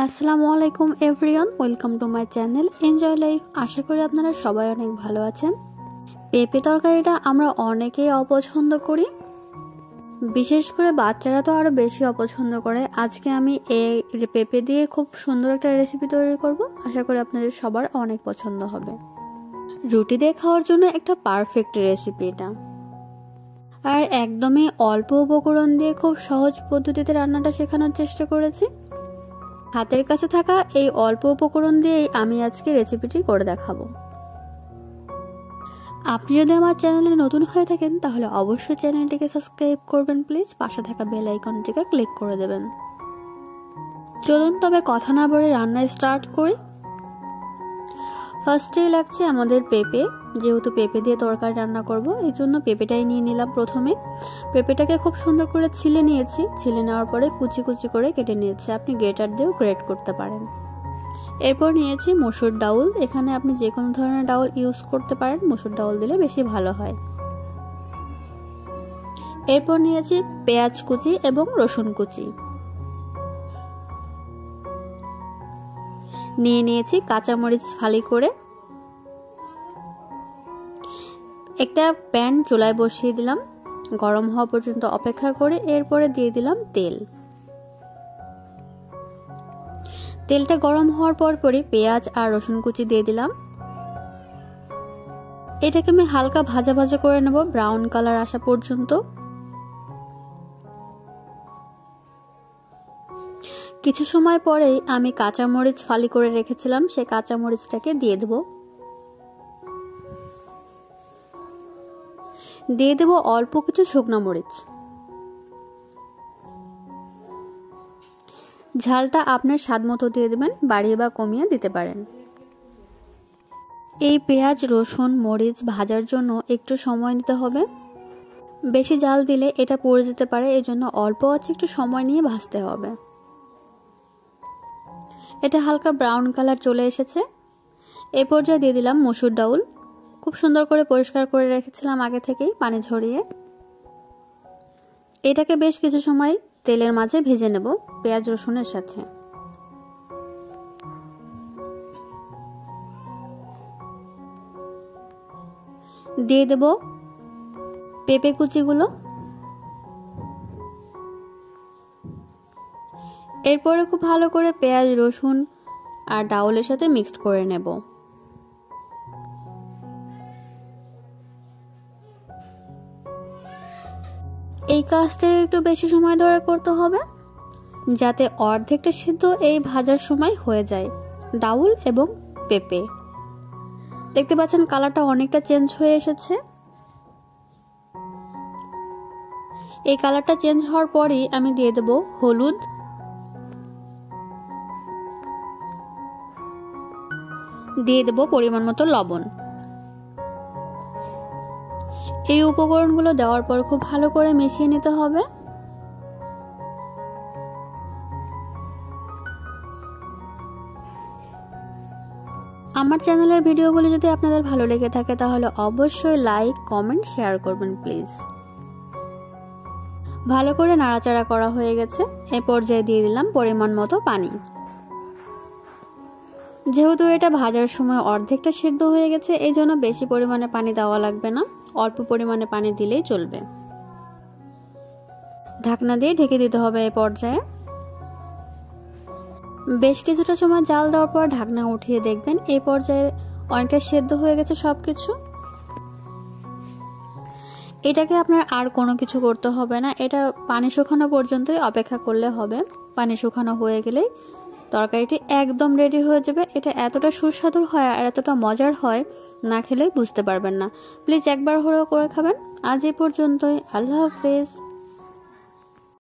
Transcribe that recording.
আসসালামু আলাইকুম everyone, welcome to my channel enjoy life. আশা করি আপনারা সবাই অনেক ভালো আছেন। পেঁপে তরকারিটা আমরা অনেকেই অপছন্দ করি, বিশেষ করে বাচ্চারা তো আরও বেশি অপছন্দ করে। আজকে আমি এই পেঁপে দিয়ে খুব সুন্দর একটা রেসিপি তৈরি করব, আশা করি আপনাদের সবার অনেক পছন্দ হবে। রুটি দিয়ে খাওয়ার জন্য একটা পারফেক্ট রেসিপি এটা, আর একদমই অল্প উপকরণ দিয়ে খুব সহজ পদ্ধতিতে রান্নাটা শেখানোর চেষ্টা করেছি। হাতের কাছে থাকা এই অল্প উপকরণ দিয়েই আমি আজকে রেসিপিটি করে দেখাবো। আপনি যদি আমার চ্যানেলে নতুন হয়ে থাকেন তাহলে অবশ্যই চ্যানেলটিকে সাবস্ক্রাইব করবেন প্লিজ, পাশে থাকা বেল আইকনটিকে ক্লিক করে দেবেন। চলুন তবে কথা না বলে রান্না স্টার্ট করি। ফার্স্টেই লাগছে আমাদের পেঁপে, যেহেতু পেঁপে দিয়ে তরকারি রান্না করব এই জন্য পেঁপেটাই নিয়ে নিলাম। প্রথমে পেঁপেটাকে খুব সুন্দর করে ছিলে নিয়েছি, ছিলে নেওয়ার পরে কুচি কুচি করে কেটে নিয়েছি, আপনি গ্রেটার দিয়েও গ্রেট করতে পারেন। এরপর নিয়েছি মসুর ডাউল, এখানে আপনি যে কোনো ধরনের ডাউল ইউজ করতে পারেন, মসুর ডাউল দিলে বেশি ভালো হয়। এরপর নিয়েছি পেঁয়াজ কুচি এবং রসুন কুচি, নিয়ে নিয়েছি কাঁচামরিচ ফালি করে। একটা প্যান চুলায় বসিয়ে দিলাম, গরম হওয়া পর্যন্ত অপেক্ষা করে এরপরে দিয়ে দিলাম তেল। তেলটা গরম হওয়ার পরই পেঁয়াজ আর রসুন কুচি দিয়ে দিলাম। এটাকে আমি হালকা ভাজা ভাজা করে নেব, ব্রাউন কালার আসা পর্যন্ত। কিছু সময় পরেই আমি কাঁচামরিচ ফালি করে রেখেছিলাম, সেই কাঁচামরিচটাকে দিয়ে দেব। দিয়ে দেব অল্প কিছু শুকনো মরিচ। ঝালটা আপনার স্বাদ মতো দিয়ে দেবেন, বাড়িয়ে বা কমিয়ে দিতে পারেন। এই পেঁয়াজ রসুন মরিচ ভাজার জন্য একটু সময় নিতে হবে, বেশি জাল দিলে এটা পুড়ে যেতে পারে, এই জন্য অল্প আছে একটু সময় নিয়ে ভাজতে হবে। এটা হালকা ব্রাউন কালার চলে এসেছে। এ পর্যায়ে দিয়ে দিলাম মসুর ডাউল, খুব সুন্দর করে পরিষ্কার করে রেখেছিলাম আগে থেকেই পানি ঝরিয়ে। এটাকে বেশ কিছু সময় তেলের মাঝে ভেজে নেব পেঁয়াজ রসুনের সাথে। দিয়ে দেব পেঁপে কুচিগুলো। এরপরে খুব ভালো করে পেঁয়াজ রসুন আর ডাউলের সাথে মিক্সড করে নেব। এই কাজটা একটু বেশি সময় ধরে করতে হবে, যাতে অর্ধেকটা সিদ্ধ এই ভাজার সময় হয়ে যায় ডাউল এবং পেঁপে। দেখতে পাচ্ছেন কালারটা অনেকটা চেঞ্জ হয়ে এসেছে। এই কালারটা চেঞ্জ হওয়ার পরই আমি দিয়ে দেব হলুদ, দিয়ে দেব পরিমাণ মতো লবণ। এই উপকরণগুলো দেওয়ার পর খুব ভালো করে মিশিয়ে নিতে হবে। আমার চ্যানেলের ভিডিওগুলো যদি আপনাদের ভালো লেগে থাকে তাহলে অবশ্যই লাইক কমেন্ট শেয়ার করবেন প্লিজ। ভালো করে নাড়াচাড়া করা হয়ে গেছে, এই পর্যায়ে দিয়ে দিলাম পরিমাণ মতো পানি। যেহেতু এটা ভাজার সময় অর্ধেকটা সিদ্ধ হয়ে গেছে এই জন্য বেশি পরিমাণে পানি দেওয়া লাগবে না, অল্প পরিমাণে পানি দিলেই চলবে। ঢাকনা দিয়ে ঢেকে দিতে হবে। এই পর্যায়ে বেশ কিছুটা সময় জাল দেওয়ার পর ঢাকনা উঠিয়ে দেখবেন এই পর্যায়ে অনেকটা সেদ্ধ হয়ে গেছে সবকিছু। এটাকে আপনার আর কোনো কিছু করতে হবে না, এটা পানি শুকানো পর্যন্তই অপেক্ষা করলে হবে। পানি শুকানো হয়ে গেলেই তরকারিটি একদম রেডি হয়ে যাবে। এটা এতটা সুস্বাদু হয় আর এতটা মজার হয়, না খেলে বুঝতে পারবেন না। প্লিজ একবার হলেও করে খাবেন। আজ এই পর্যন্তই, আল্লাহ হাফেজ।